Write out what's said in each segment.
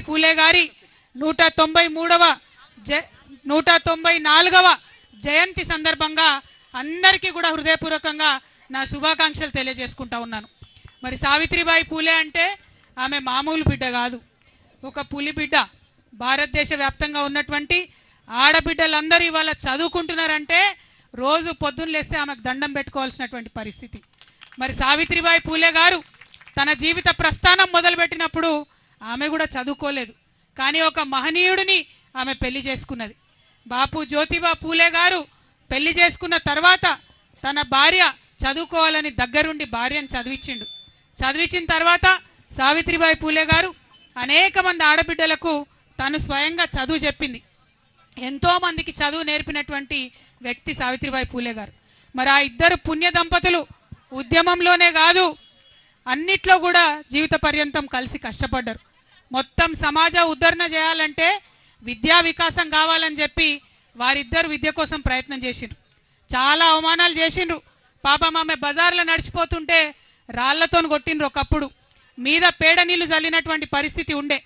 పూలే గారి 194వ జయంతి సందర్భంగా అందరికీ కూడా హృదయపూర్వకంగా నా శుభాకాంక్షలు తెలియజేసుకుంటా ఉన్నాను. మరి సావిత్రిబాయి పూలే అంటే ఆమె మామూలు బిడ్డ కాదు, ఒక పులి బిడ్డ. భారతదేశ వ్యాప్తంగా ఉన్నటువంటి ఆడబిడ్డలందరూ ఇవాళ చదువుకుంటున్నారంటే రోజు పొద్దున్న లేస్తే ఆమెకు దండం పెట్టుకోవాల్సినటువంటి పరిస్థితి. మరి సావిత్రిబాయి పూలే గారు తన జీవిత ప్రస్థానం మొదలుపెట్టినప్పుడు ఆమె కూడా చదువుకోలేదు, కానీ ఒక మహనీయుడిని ఆమె పెళ్లి చేసుకున్నది. బాపు జ్యోతిబా పూలే గారు పెళ్లి చేసుకున్న తర్వాత తన భార్య చదువుకోవాలని దగ్గరుండి భార్యను చదివించిన తర్వాత సావిత్రిబాయి పూలే గారు అనేక మంది ఆడబిడ్డలకు తను స్వయంగా చదువు చెప్పింది. ఎంతోమందికి చదువు నేర్పినటువంటి వ్యక్తి సావిత్రిబాయి పూలే గారు. మరి ఆ ఇద్దరు పుణ్య దంపతులు ఉద్యమంలోనే కాదు అన్నిట్లో కూడా జీవిత పర్యంతం కలిసి కష్టపడ్డారు. మొత్తం సమాజ ఉద్ధరణ చేయాలంటే విద్యా వికాసం కావాలని చెప్పి వారిద్దరు విద్య కోసం ప్రయత్నం చేసిండ్రు. చాలా అవమానాలు చేసిండ్రు. పాపం ఆమె బజార్లో నడిచిపోతుంటే రాళ్లతో కొట్టిండ్రు. ఒకప్పుడు మీద పేడ నీళ్లు చల్లినటువంటి పరిస్థితి ఉండే.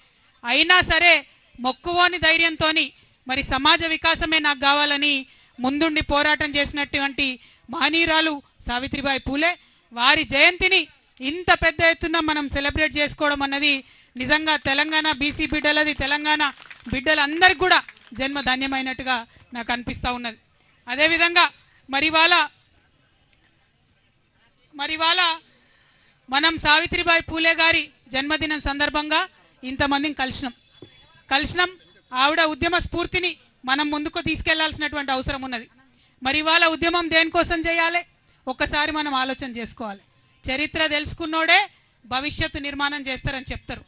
అయినా సరే మొక్కువోని ధైర్యంతో మరి సమాజ వికాసమే నాకు కావాలని ముందుండి పోరాటం చేసినటువంటి మహనీయురాలు సావిత్రిబాయి పూలే. వారి జయంతిని ఇంత పెద్ద ఎత్తున మనం సెలబ్రేట్ చేసుకోవడం అన్నది నిజంగా తెలంగాణ బీసీ బిడ్డలది, తెలంగాణ బిడ్డలందరికీ కూడా జన్మ ధన్యమైనట్టుగా నాకు అనిపిస్తూ ఉన్నది. అదేవిధంగా మరివాళ మనం సావిత్రిబాయి పూలే గారి జన్మదినం సందర్భంగా ఇంతమందిని కలిసినాం. ఆవిడ ఉద్యమ స్ఫూర్తిని మనం ముందుకు తీసుకెళ్లాల్సినటువంటి అవసరం ఉన్నది. మరి ఇవాళ ఉద్యమం దేనికోసం చేయాలి ఒక్కసారి మనం ఆలోచన చేసుకోవాలి. చరిత్ర తెలుసుకున్నోడే భవిష్యత్తు నిర్మాణం చేస్తారని చెప్తారు.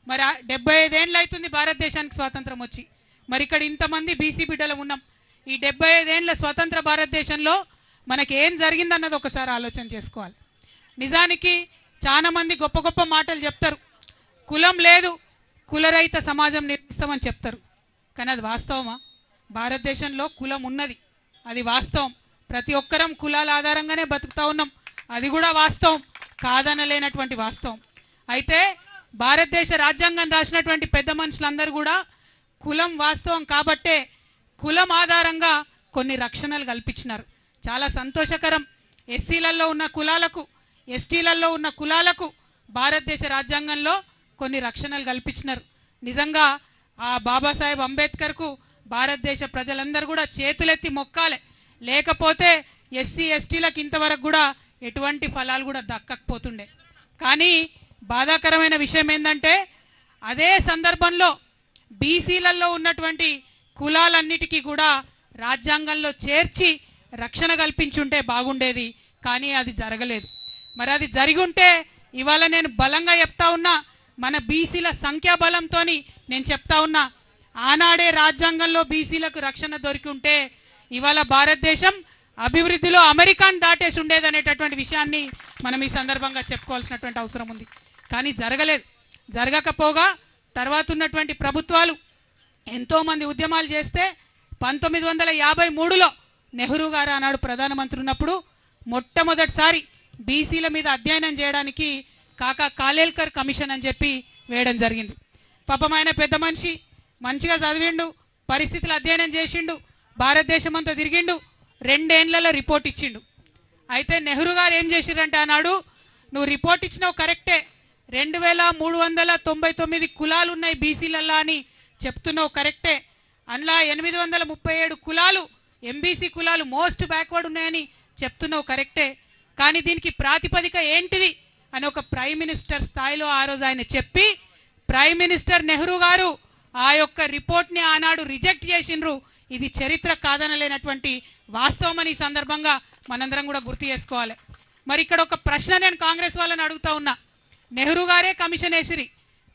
మరి 75 ఏళ్ళు అవుతుంది భారతదేశానికి స్వాతంత్రం వచ్చి. మరి ఇక్కడ ఇంతమంది బీసీ బిడ్డలు ఉన్నాం. ఈ 75 ఏళ్ళ స్వతంత్ర భారతదేశంలో మనకి ఏం జరిగిందన్నది ఒకసారి ఆలోచన చేసుకోవాలి. నిజానికి చాలా మంది గొప్ప గొప్ప మాటలు చెప్తారు. కులం లేదు, కులరహిత సమాజం నిర్మిస్తామని చెప్తారు. కానీ అది వాస్తవమా? భారతదేశంలో కులం ఉన్నది, అది వాస్తవం. ప్రతి ఒక్కరం కులాల ఆధారంగానే బతుకుతా ఉన్నాం, అది కూడా వాస్తవం, కాదనలేనటువంటి వాస్తవం. అయితే భారతదేశ రాజ్యాంగం రాసినటువంటి పెద్ద మనుషులందరూ కూడా కులం వాస్తవం కాబట్టే కులం ఆధారంగా కొన్ని రక్షణలు కల్పించినారు. చాలా సంతోషకరం. ఎస్సీలలో ఉన్న కులాలకు, ఎస్టీలలో ఉన్న కులాలకు భారతదేశ రాజ్యాంగంలో కొన్ని రక్షణలు కల్పించినారు. నిజంగా ఆ బాబాసాహెబ్ అంబేద్కర్కు భారతదేశ ప్రజలందరూ కూడా చేతులెత్తి మొక్కాలి. లేకపోతే ఎస్సీ ఎస్టీలకు ఇంతవరకు కూడా ఎటువంటి ఫలాలు కూడా దక్కకపోతుండే. కానీ బాధాకరమైన విషయం ఏంటంటే అదే సందర్భంలో బీసీలలో ఉన్నటువంటి కులాలన్నిటికీ కూడా రాజ్యాంగంలో చేర్చి రక్షణ కల్పించుంటే బాగుండేది. కానీ అది జరగలేదు. మరి అది జరిగి ఉంటే ఇవాళ నేను బలంగా చెప్తా ఉన్నా, మన బీసీల సంఖ్యాబలంతో నేను చెప్తా ఉన్నా, ఆనాడే రాజ్యాంగంలో బీసీలకు రక్షణ దొరికి ఉంటే ఇవాళ భారతదేశం అభివృద్ధిలో అమెరికాను దాటేసి ఉండేదనేటటువంటి విషయాన్ని మనం ఈ సందర్భంగా చెప్పుకోవాల్సినటువంటి అవసరం ఉంది. కానీ జరగలేదు. జరగకపోగా తర్వాత ఉన్నటువంటి ప్రభుత్వాలు ఎంతోమంది ఉద్యమాలు చేస్తే 1953లో నెహ్రూ గారు ఆనాడు ప్రధానమంత్రి ఉన్నప్పుడు మొట్టమొదటిసారి బీసీల మీద అధ్యయనం చేయడానికి కాకా కాలేల్కర్ కమిషన్ అని చెప్పి వేయడం జరిగింది. పాపం ఆయన పెద్ద మనిషి, మంచిగా చదివిండు, పరిస్థితులు అధ్యయనం చేసిండు, భారతదేశం అంతా తిరిగిండు, 2 ఏళ్లలో రిపోర్ట్ ఇచ్చిండు. అయితే నెహ్రూ గారు ఏం చేసిరంటే ఆనాడు, నువ్వు రిపోర్ట్ ఇచ్చినావు కరెక్టే, 2399 కులాలు ఉన్నాయి బీసీలల్లో అని చెప్తున్నావు కరెక్టే, అందులో 837 కులాలు ఎంబీసీ కులాలు మోస్ట్ బ్యాక్వర్డ్ ఉన్నాయని చెప్తున్నావు కరెక్టే, కానీ దీనికి ప్రాతిపదిక ఏంటిది అని ఒక ప్రైమ్ మినిస్టర్ స్థాయిలో ఆ రోజు ఆయన చెప్పి ప్రైమ్ మినిస్టర్ నెహ్రూ గారు ఆ యొక్క రిపోర్ట్ని ఆనాడు రిజెక్ట్ చేసిండ్రు. ఇది చరిత్ర కాదనలేనటువంటి వాస్తవం అని ఈ సందర్భంగా మనందరం కూడా గుర్తు చేసుకోవాలి. మరి ఇక్కడ ఒక ప్రశ్న నేను కాంగ్రెస్ వాళ్ళని అడుగుతా ఉన్నా. నెహ్రూ గారే కమిషన్ వేసిరి,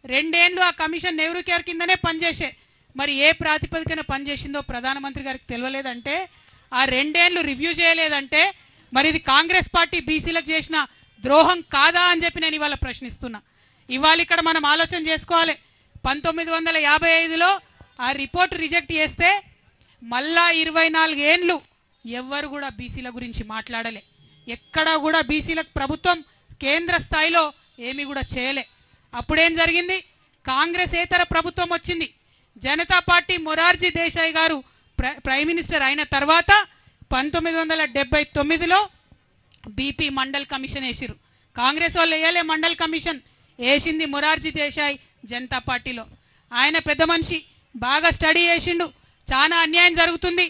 2 ఏళ్ళు ఆ కమిషన్ నెహ్రూ కేర్ కిందనే పనిచేసే, మరి ఏ ప్రాతిపదికన పనిచేసిందో ప్రధానమంత్రి గారికి తెలియలేదంటే, ఆ 2 ఏళ్ళు రివ్యూ చేయలేదంటే మరి ఇది కాంగ్రెస్ పార్టీ బీసీలకు చేసిన ద్రోహం కాదా అని చెప్పి నేను ఇవాళ ప్రశ్నిస్తున్నా. ఇవాళ ఇక్కడ మనం ఆలోచన చేసుకోవాలి. 1955లో ఆ రిపోర్ట్ రిజెక్ట్ చేస్తే మళ్ళా 24 ఏళ్ళు ఎవ్వరు కూడా బీసీల గురించి మాట్లాడలే. ఎక్కడా కూడా బీసీలకు ప్రభుత్వం కేంద్ర స్థాయిలో ఏమీ కూడా చేయలే. అప్పుడేం జరిగింది? కాంగ్రెసేతర ప్రభుత్వం వచ్చింది. జనతా పార్టీ మొరార్జీ దేశాయ్ గారు ప్రైమ్ మినిస్టర్ అయిన తర్వాత 1979లో బీపీ మండల్ కమిషన్ వేసిరు. కాంగ్రెస్ వాళ్ళు వేయలే మండల్ కమిషన్, వేసింది మొరార్జీ దేశాయ్ జనతా పార్టీలో. ఆయన పెద్ద మనిషి, బాగా స్టడీ చేసిండు. చాలా అన్యాయం జరుగుతుంది,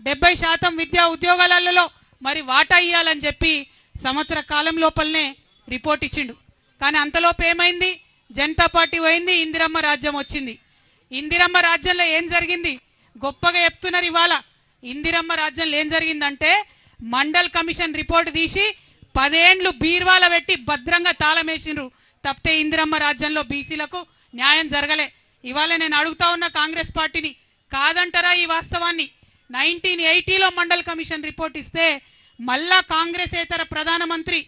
70% విద్యా ఉద్యోగాలలో మరి వాటా ఇవ్వాలని చెప్పి సంవత్సర కాలం లోపలనే రిపోర్ట్ ఇచ్చిండు. కానీ అంతలోపు ఏమైంది? జనతా పార్టీ పోయింది, ఇందిరమ్మ రాజ్యం వచ్చింది. ఇందిరమ్మ రాజ్యంలో ఏం జరిగింది గొప్పగా చెప్తున్నారు ఇవాళ. ఇందిరమ్మ రాజ్యంలో ఏం జరిగిందంటే మండల్ కమిషన్ రిపోర్ట్ తీసి 10 ఏండ్లు బీర్వాల పెట్టి భద్రంగా తాళం వేసిండ్రు. తప్పితే ఇందిరమ్మ రాజ్యంలో బీసీలకు న్యాయం జరగలే. ఇవాళ నేను అడుగుతా ఉన్న కాంగ్రెస్ పార్టీని, కాదంటారా ఈ వాస్తవాన్ని? 1980లో మండల్ కమిషన్ రిపోర్ట్ ఇస్తే మళ్ళా కాంగ్రెసేతర ప్రధానమంత్రి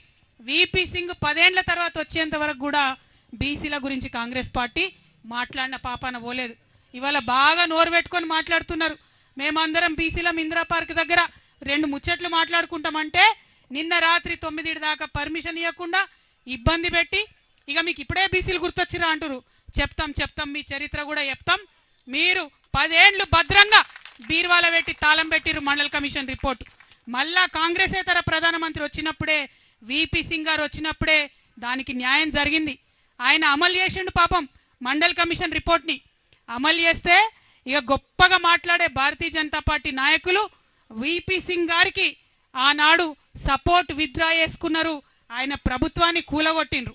విపి సింగ్ 10 ఏండ్ల తర్వాత వచ్చేంత వరకు కూడా బీసీల గురించి కాంగ్రెస్ పార్టీ మాట్లాడిన పాపాన పోలేదు. ఇవాళ బాగా నోరు పెట్టుకొని మాట్లాడుతున్నారు. మేమందరం బీసీలం ఇందిరా పార్క్ దగ్గర 2 ముచ్చట్లు మాట్లాడుకుంటామంటే నిన్న రాత్రి 9 దాకా పర్మిషన్ ఇవ్వకుండా ఇబ్బంది పెట్టి, ఇక మీకు ఇప్పుడే బీసీలు గుర్తొచ్చిరా అంటారు. చెప్తాం మీ చరిత్ర కూడా చెప్తాం. మీరు 10 ఏండ్లు భద్రంగా బీర్వాల పెట్టి తాళం పెట్టిరు మండల్ కమిషన్ రిపోర్టు. మళ్ళా కాంగ్రెసేతర ప్రధానమంత్రి వచ్చినప్పుడే, విపి సింగ్ గారు వచ్చినప్పుడే దానికి న్యాయం జరిగింది. ఆయన అమలు చేసిండు పాపం మండల్ కమిషన్ రిపోర్ట్ని. అమలు చేస్తే ఇక గొప్పగా మాట్లాడే భారతీయ జనతా పార్టీ నాయకులు విపి సింగ్ గారికి ఆనాడు సపోర్ట్ విత్డ్రా చేసుకున్నారు. ఆయన ప్రభుత్వాన్ని కూలగొట్టిండ్రు.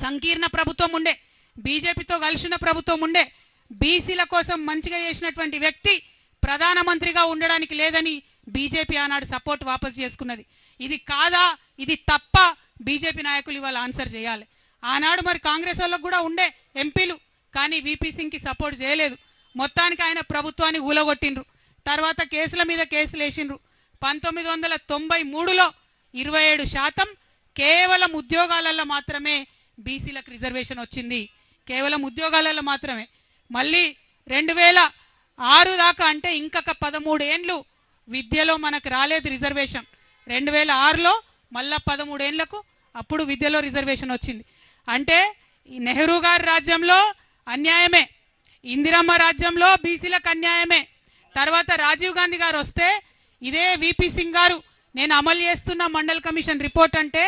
సంకీర్ణ ప్రభుత్వం ఉండే, బీజేపీతో కలిసిన ప్రభుత్వం ఉండే, బీసీల కోసం మంచిగా చేసినటువంటి వ్యక్తి ప్రధానమంత్రిగా ఉండడానికి లేదని బీజేపీ ఆనాడు సపోర్ట్ వాపసు చేసుకున్నది. ఇది కాదా, ఇది తప్ప బీజేపీ నాయకులు ఇవాళ ఆన్సర్ చేయాలి. ఆనాడు మరి కాంగ్రెస్ వాళ్ళకు కూడా ఉండే ఎంపీలు, కానీ విపి సింగ్కి సపోర్ట్ చేయలేదు. మొత్తానికి ఆయన ప్రభుత్వాన్ని ఊలగొట్టిండ్రు. తర్వాత కేసుల మీద కేసులు వేసిండ్రు. 1993లో 27% కేవలం ఉద్యోగాలలో మాత్రమే బీసీలకు రిజర్వేషన్ వచ్చింది. కేవలం ఉద్యోగాలలో మాత్రమే. మళ్ళీ 2006 దాకా అంటే ఇంకొక 13 ఏండ్లు విద్యలో మనకు రాలేదు రిజర్వేషన్. 2006లో మళ్ళా 13 ఏండ్లకు అప్పుడు విద్యలో రిజర్వేషన్ వచ్చింది. అంటే ఈ నెహ్రూ గారి రాజ్యంలో అన్యాయమే, ఇందిరమ్మ రాజ్యంలో బీసీలకు అన్యాయమే. తర్వాత రాజీవ్ గాంధీ గారు వస్తే ఇదే విపి సింగ్ గారు నేను అమలు చేస్తున్న మండల్ కమిషన్ రిపోర్ట్ అంటే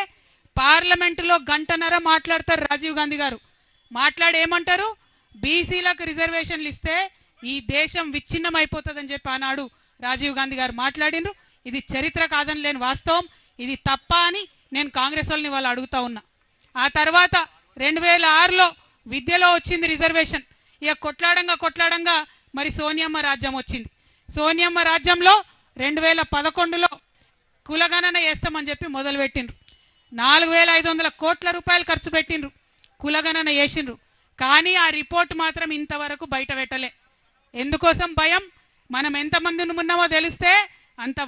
పార్లమెంటులో 1.5 గంట మాట్లాడతారు రాజీవ్ గాంధీ గారు. మాట్లాడి ఏమంటారు? బీసీలకు రిజర్వేషన్లు ఇస్తే ఈ దేశం విచ్ఛిన్నం అయిపోతుందని చెప్పి ఆనాడు రాజీవ్ గాంధీ గారు మాట్లాడినరు. ఇది చరిత్ర కాదని లేని వాస్తవం. ఇది తప్ప అని నేను కాంగ్రెస్ వాళ్ళని వాళ్ళు అడుగుతా ఉన్నా. ఆ తర్వాత 2006లో విద్యలో వచ్చింది రిజర్వేషన్. ఇక కొట్లాడంగా మరి సోనియమ్మ రాజ్యం వచ్చింది. సోనియమ్మ రాజ్యంలో 2011లో కులగణన చేస్తామని చెప్పి మొదలుపెట్టిండ్రు. 4500 కోట్ల రూపాయలు ఖర్చు పెట్టిండ్రు, కులగణన చేసిండ్రు. కానీ ఆ రిపోర్ట్ మాత్రం ఇంతవరకు బయట పెట్టలే. ఎందుకోసం భయం? మనం ఎంతమంది ఉన్నామో తెలిస్తే అంత